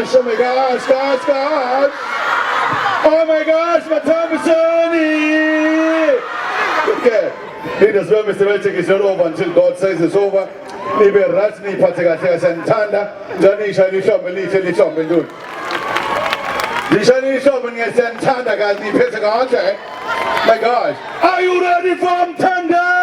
gosh, oh my gosh, gosh. Oh my gosh, my time is early. Okay, leaders, well, Mr. Welchik is not over until God says it's over. Nibe Rajni Patega Santanda, Johnny Shani Shop and Little Shop and do. The Shani Shop and Santanda got the Pentagon. My gosh, are you ready for Tanda?